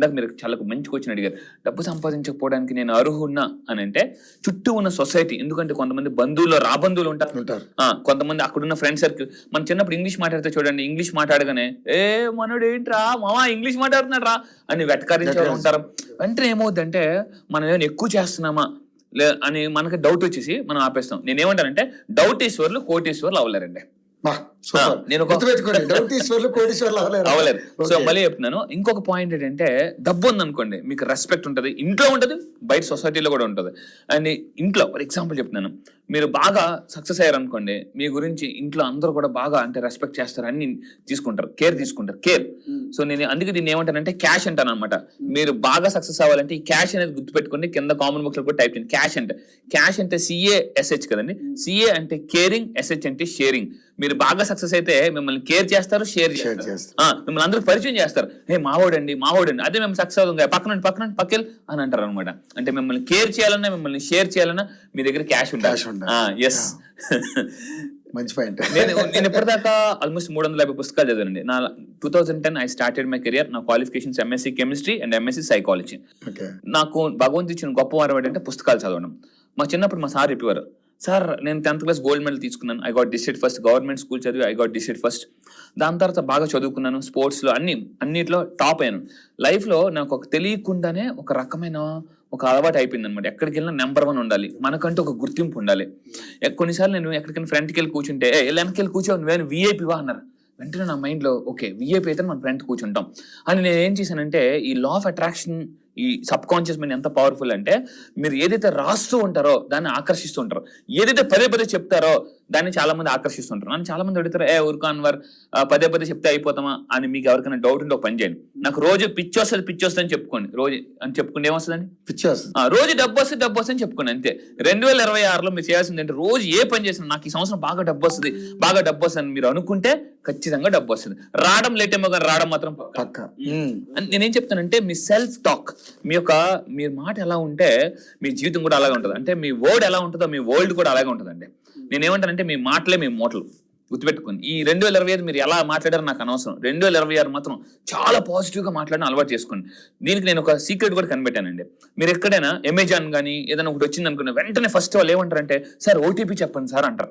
ఇందాక మీరు చాలా మంచి క్వశ్చన్ అడిగారు, డబ్బు సంపాదించకపోవడానికి నేను అర్హున్నా అని అంటే చుట్టూ ఉన్న సొసైటీ. ఎందుకంటే కొంతమంది బంధువులు రాబంధువులు ఉంటారు, కొంతమంది అక్కడున్న ఫ్రెండ్ సర్కిల్. మన చిన్నప్పుడు ఇంగ్లీష్ మాట్లాడితే చూడండి, ఇంగ్లీష్ మాట్లాడగానే మనోడు ఏంట్రా మామా ఇంగ్లీష్ మాట్లాడుతున్నాడు రా అని వెటకారించే ఉంటారు. వెంటనే ఏమవుద్దంటే మనం ఏమైనా ఎక్కువ చేస్తున్నామా అని మనకి డౌట్ వచ్చేసి మనం ఆపేస్తాం. నేనేమంటానంటే డౌటీశ్వర్లు కోటీశ్వర్లు అవ్వలేరండి. నేను అవ్వలేదు. సో మళ్ళీ చెప్తున్నాను. ఇంకొక పాయింట్ ఏంటంటే డబ్బు ఉందనుకోండి మీకు రెస్పెక్ట్ ఉంటుంది, ఇంట్లో ఉంటుంది, బయట సొసైటీలో కూడా ఉంటుంది. అండ్ ఇంట్లో ఫర్ ఎగ్జాంపుల్ చెప్తున్నాను, మీరు బాగా సక్సెస్ అయ్యారు అనుకోండి, మీ గురించి ఇంట్లో అందరూ కూడా బాగా అంటే రెస్పెక్ట్ చేస్తారు, అన్ని తీసుకుంటారు, కేర్ తీసుకుంటారు, కేర్. సో నేను అందుకే దీన్ని ఏమంటానంటే క్యాష్ అంటాను అనమాట. మీరు బాగా సక్సెస్ అవ్వాలంటే ఈ క్యాష్ అనేది గుర్తుపెట్టుకోండి. కింద కామన్ బుక్ లో కూడా టైప్ చేయండి క్యాష్ అంటే CASH కదండి. CA అంటే కేరింగ్, SH అంటే షేరింగ్. మీరు బాగా సక్సెస్ అయితే మిమ్మల్ని కేర్ చేస్తారు, షేర్ చేస్తారు, మిమ్మల్ని అందరూ పరిచయం చేస్తారు. మావోడండి. అదే మేము సక్సెస్ అవుతుంది పక్కన అని అంటారు అనమాట. అంటే మిమ్మల్ని కేర్ చేయాలన్నా, మిమ్మల్ని షేర్ చేయాలన్నా మీ దగ్గర క్యాష్ ఉండాలి. ఎస్, మంచి పాయింట్. నేను ఇప్పటిదాకా ఆల్మోస్ట్ 350 పుస్తకాలు చదివానండి. నా 2010 ఐ స్టార్టెడ్ మై కెరియర్. నా qualifications MSc chemistry and MSc psychology. నాకు భగవంతుడు ఇచ్చిన గొప్ప వరం ఏంటంటే పుస్తకాలు చదవడం. మా చిన్నప్పుడు మా సార్ చెప్పేవారు, సార్ నేను 10th క్లాస్ గోల్డ్ మెడల్ తీసుకున్నాను, I got district first. Government school చదివి ఐ గాట్ డిస్ట్రిక్ట్ ఫస్ట్. దాని తర్వాత బాగా చదువుకున్నాను, స్పోర్ట్స్లో అన్నిట్లో టాప్ అయ్యాను. లైఫ్లో నాకు ఒక తెలియకుండానే ఒక రకమైన ఒక అలవాటు అయిపోయింది అనమాట. ఎక్కడికి వెళ్ళినా నెంబర్ 1 ఉండాలి, మనకంటూ ఒక గుర్తింపు ఉండాలి. కొన్నిసార్లు నేను ఎక్కడికైనా ఫ్రంట్కి వెళ్ళి కూర్చుంటే వెనక్కి వెళ్ళి కూర్చో నువ్వేను VIP వా అన్నారు. వెంటనే నా మైండ్లో ఓకే VIP అయితే మన ఫ్రంట్ కూర్చుంటాం అని నేను ఏం చేశానంటే, ఈ లా ఆఫ్ అట్రాక్షన్, ఈ సబ్ కాన్షియస్ మైండ్ ఎంత పవర్ఫుల్ అంటే, మీరు ఏదైతే రాస్తూ ఉంటారో దాన్ని ఆకర్షిస్తూ ఉంటారు, ఏదైతే పదే చెప్తారో దాన్ని చాలా మంది ఆకర్షిస్తుంటారు. నన్ను చాలా మంది అడుగుతారు, ఊరుకో అన్వర్ పదే చెప్తే అయిపోతామా అని. మీకు ఎవరికైనా డౌట్ ఉంటే ఒక పని చేయండి, నాకు రోజు పిచ్చి వస్తుంది అని చెప్పుకోండి. రోజు అని చెప్పుకుంటే ఏమొస్తుందండి? పిచ్చి వస్తుంది. రోజు డబ్బు వస్తుంది అని చెప్పుకోండి అంతే. 2026లో మీరు చేయాల్సింది అంటే, రోజు ఏ పని చేసినా నాకు ఈ సంవత్సరం బాగా డబ్బు వస్తుంది అని మీరు అనుకుంటే ఖచ్చితంగా డబ్బు వస్తుంది. రావడం లేట్ ఏమో కానీ రావడం మాత్రం పక్కా. నేనేం చెప్తానంటే, మీ సెల్ఫ్ టాక్, మీ మాట ఎలా ఉంటే మీ జీవితం కూడా అలాగే ఉంటుంది. అంటే మీ వర్డ్ ఎలా ఉంటుందో మీ వరల్డ్ కూడా అలాగే ఉంటుందండి. నేనేమంటానంటే మీ మాటలే మీ మూటలు. గుర్తుపెట్టుకోండి, ఈ 2025 మీరు ఎలా మాట్లాడారో నాకు అనవసరం. 2026 మాత్రం చాలా పాజిటివ్ గా మాట్లాడిన అలవాటు చేసుకోండి. దీనికి నేను ఒక సీక్రెట్ కూడా కనిపెట్టానండి. మీరు ఎక్కడైనా అమెజాన్ కానీ ఏదైనా ఒకటి వచ్చింది అనుకున్నా వెంటనే ఫస్ట్ వాళ్ళు ఏమంటారంటే, సార్ OTP చెప్పండి సార్ అంటారు.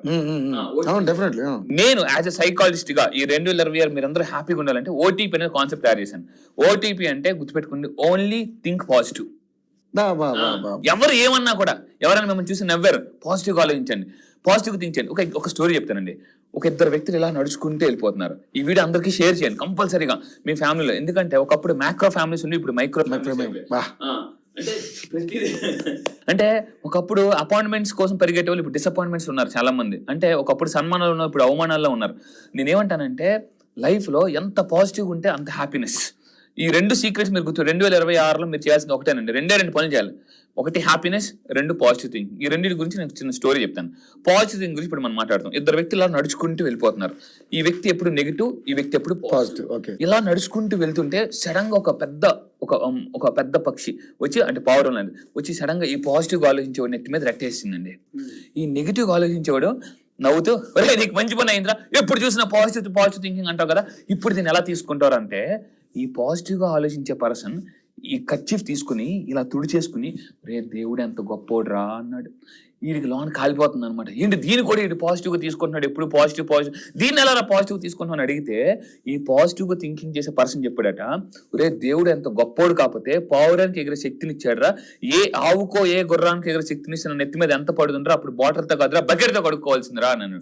నేను యాజ్ ఎ సైకాలజిస్ట్ గా ఈ 2026 మీరు అందరూ హ్యాపీగా ఉండాలంటే OTP అనే కాన్సెప్ట్ తయారు చేశాను. OTP అంటే గుర్తుపెట్టుకోండి, ఓన్లీ థింక్ పాజిటివ్. ఎవరు ఏమన్నా కూడా, ఎవరైనా మిమ్మల్ని చూసి నవ్వారు, పాజిటివ్ గా ఆలోచించండి, పాజిటివ్ థింక్ చేయండి. ఒక స్టోరీ చెప్తానండి. ఒక 2 వ్యక్తులు ఇలా నడుచుకుంటూ వెళ్ళిపోతున్నారు. ఈ వీడియో అందరికీ షేర్ చేయండి కంపల్సరీగా మీ ఫ్యామిలీలో. ఎందుకంటే ఒకప్పుడు మైక్రో ఫ్యామిలీస్ ఉండి ఇప్పుడు మైక్రో అంటే ఒకప్పుడు అపాయింట్మెంట్స్ కోసం పరిగెట్టే ఇప్పుడు డిసప్పాయింట్మెంట్స్ ఉన్నారు చాలా మంది. అంటే ఒకప్పుడు సన్మానాలు ఉన్నారు, ఇప్పుడు అవమానాల్లో ఉన్నారు. నేనేమంటానంటే, లైఫ్ లో ఎంత పాజిటివ్ ఉంటే అంత హ్యాపీనెస్. ఈ 2 సీక్రెట్స్ మీరు గుర్తు 2026లో మీరు చేయాల్సింది ఒకటేనండి. 2 పనులు చేయాలి. ఒకటి హ్యాపీనెస్, 2 పాజిటివ్ థింగ్. ఈ 2 గురించి నేను చిన్న స్టోరీ చెప్తాను. పాజిటివ్ థింగ్ గురించి ఇప్పుడు మనం మాట్లాడతాం. 2 వ్యక్తులు ఇలా నడుచుకుంటూ వెళ్ళిపోతున్నారు. ఈ వ్యక్తి ఎప్పుడు నెగిటివ్, ఈ వ్యక్తి ఎప్పుడు పాజిటివ్. ఇలా నడుచుకుంటూ వెళ్తుంటే సడన్ గా ఒక పెద్ద పక్షి వచ్చి, అంటే పావురం లాంటి వచ్చి సడన్ గా ఈ పాజిటివ్ గా ఆలోచించేవాడు నెత్తి మీద రెట్టేసిందండి. ఈ నెగిటివ్ గా ఆలోచించేవాడు నవ్వుతూ, నీకు మంచి పని అయిందిరా, ఎప్పుడు చూసినా పాజిటివ్ థింకింగ్ అంటావు కదా, ఇప్పుడు దీన్ని ఎలా తీసుకుంటారు అంటే, ఈ పాజిటివ్ గా ఆలోచించే పర్సన్ ఈ కర్చీఫ్ తీసుకుని ఇలా తుడిచేసుకుని, రే దేవుడు ఎంత గొప్పోడ్రా అన్నాడు. వీడికి లోన్ కాలిపోతుంది అనమాట. ఏంటి దీన్ని కూడా వీడు పాజిటివ్ గా తీసుకుంటున్నాడు, ఎప్పుడు పాజిటివ్ దీన్ని ఎలా పాజిటివ్ తీసుకుంటున్నాను అడిగితే, ఈ పాజిటివ్ గా థింకింగ్ చేసే పర్సన్ చెప్పాడట, రే దేవుడు ఎంత గొప్పోడు కాకపోతే పావురానికి ఎగిరే శక్తిని ఇచ్చాడురా, ఏ ఆవుకో ఏ గుర్రానికి ఎగిరే శక్తిని ఇచ్చిన నెత్తి మీద ఎంత పడుతుండ్రా, అప్పుడు బాటిల్తో కాదురా బకెట్తో కడుక్కోవాల్సిందిరా అన్నాను.